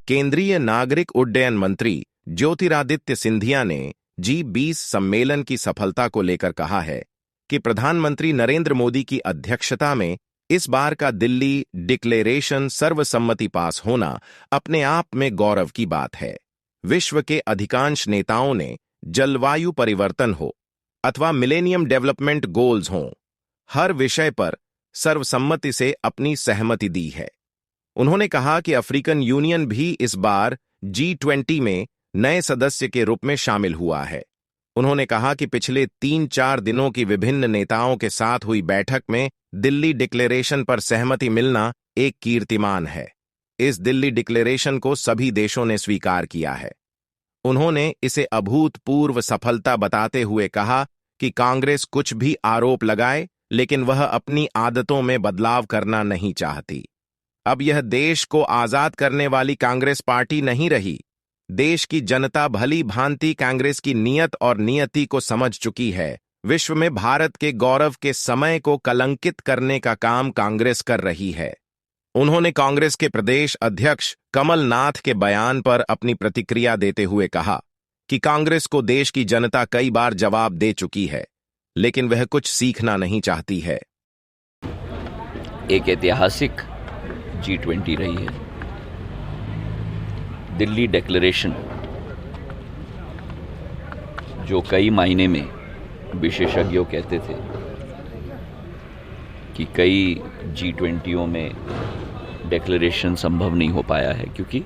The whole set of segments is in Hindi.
केंद्रीय नागरिक उड्डयन मंत्री ज्योतिरादित्य सिंधिया ने G20 सम्मेलन की सफलता को लेकर कहा है कि प्रधानमंत्री नरेंद्र मोदी की अध्यक्षता में इस बार का दिल्ली डिक्लेरेशन सर्वसम्मति पास होना अपने आप में गौरव की बात है। विश्व के अधिकांश नेताओं ने जलवायु परिवर्तन हो अथवा मिलेनियम डेवलपमेंट गोल्स हों, हर विषय पर सर्वसम्मति से अपनी सहमति दी है। उन्होंने कहा कि अफ्रीकन यूनियन भी इस बार G20 में नए सदस्य के रूप में शामिल हुआ है। उन्होंने कहा कि पिछले 3-4 दिनों की विभिन्न नेताओं के साथ हुई बैठक में दिल्ली डिक्लेरेशन पर सहमति मिलना एक कीर्तिमान है। इस दिल्ली डिक्लेरेशन को सभी देशों ने स्वीकार किया है। उन्होंने इसे अभूतपूर्व सफलता बताते हुए कहा कि कांग्रेस कुछ भी आरोप लगाए, लेकिन वह अपनी आदतों में बदलाव करना नहीं चाहती। अब यह देश को आजाद करने वाली कांग्रेस पार्टी नहीं रही। देश की जनता भली भांति कांग्रेस की नीयत और नियति को समझ चुकी है। विश्व में भारत के गौरव के समय को कलंकित करने का काम कांग्रेस कर रही है। उन्होंने कांग्रेस के प्रदेश अध्यक्ष कमलनाथ के बयान पर अपनी प्रतिक्रिया देते हुए कहा कि कांग्रेस को देश की जनता कई बार जवाब दे चुकी है, लेकिन वह कुछ सीखना नहीं चाहती है। एक ऐतिहासिक G20 रही है। दिल्ली डिक्लेरेशन, जो कई मायने में विशेषज्ञों कहते थे कि कई G20 में डिक्लेरेशन संभव नहीं हो पाया है क्योंकि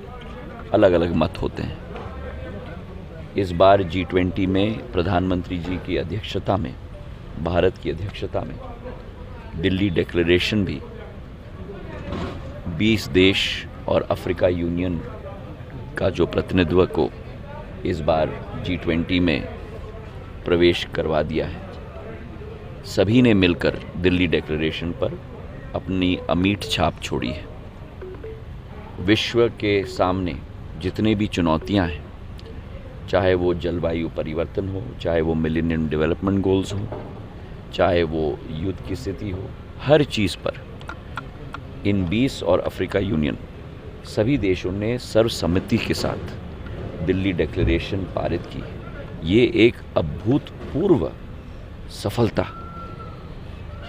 अलग अलग मत होते हैं। इस बार G20 में प्रधानमंत्री जी की अध्यक्षता में, भारत की अध्यक्षता में दिल्ली डिक्लेरेशन भी 20 देश और अफ्रीका यूनियन का जो प्रतिनिधित्व को इस बार G20 में प्रवेश करवा दिया है। सभी ने मिलकर दिल्ली डिक्लेरेशन पर अपनी अमीट छाप छोड़ी है। विश्व के सामने जितने भी चुनौतियां हैं, चाहे वो जलवायु परिवर्तन हो, चाहे वो मिलेनियम डेवलपमेंट गोल्स हो, चाहे वो युद्ध की स्थिति हो, हर चीज़ पर इन 20 और अफ्रीका यूनियन सभी देशों ने सर्वसम्मति के साथ दिल्ली डिक्लेरेशन पारित की। ये एक अभूतपूर्व सफलता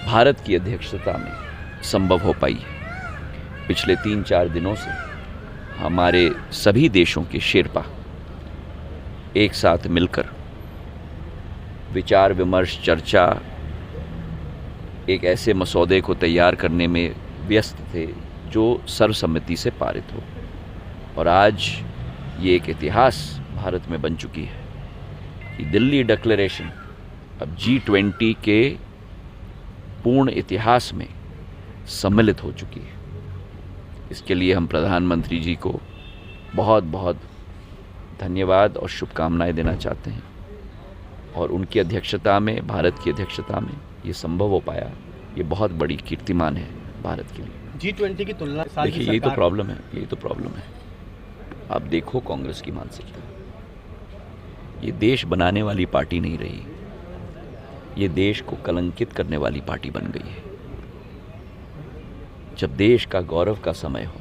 भारत की अध्यक्षता में संभव हो पाई है। पिछले 3-4 दिनों से हमारे सभी देशों के शेरपा एक साथ मिलकर विचार विमर्श, चर्चा, एक ऐसे मसौदे को तैयार करने में व्यस्त थे जो सर्वसम्मति से पारित हो। और आज ये एक इतिहास भारत में बन चुकी है कि दिल्ली डिक्लेरेशन अब G20 के पूर्ण इतिहास में सम्मिलित हो चुकी है। इसके लिए हम प्रधानमंत्री जी को बहुत बहुत धन्यवाद और शुभकामनाएं देना चाहते हैं। और उनकी अध्यक्षता में, भारत की अध्यक्षता में ये संभव हो पाया, ये बहुत बड़ी कीर्तिमान है भारत के लिए। G20 की तुलना, देखिए यही तो प्रॉब्लम है, आप देखो कांग्रेस की मानसिकता। ये देश बनाने वाली पार्टी नहीं रही, ये देश को कलंकित करने वाली पार्टी बन गई है। जब देश का गौरव का समय हो,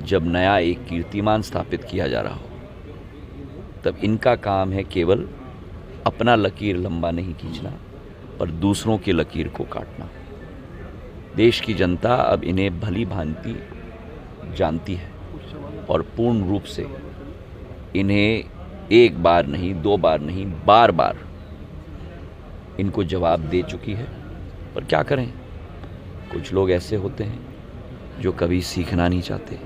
जब नया एक कीर्तिमान स्थापित किया जा रहा हो, तब इनका काम है केवल अपना लकीर लंबा नहीं खींचना और दूसरों की लकीर को काटना। देश की जनता अब इन्हें भली भांति जानती है और पूर्ण रूप से इन्हें एक बार नहीं, 2 बार नहीं, बार बार इनको जवाब दे चुकी है। पर क्या करें, कुछ लोग ऐसे होते हैं जो कभी सीखना नहीं चाहते।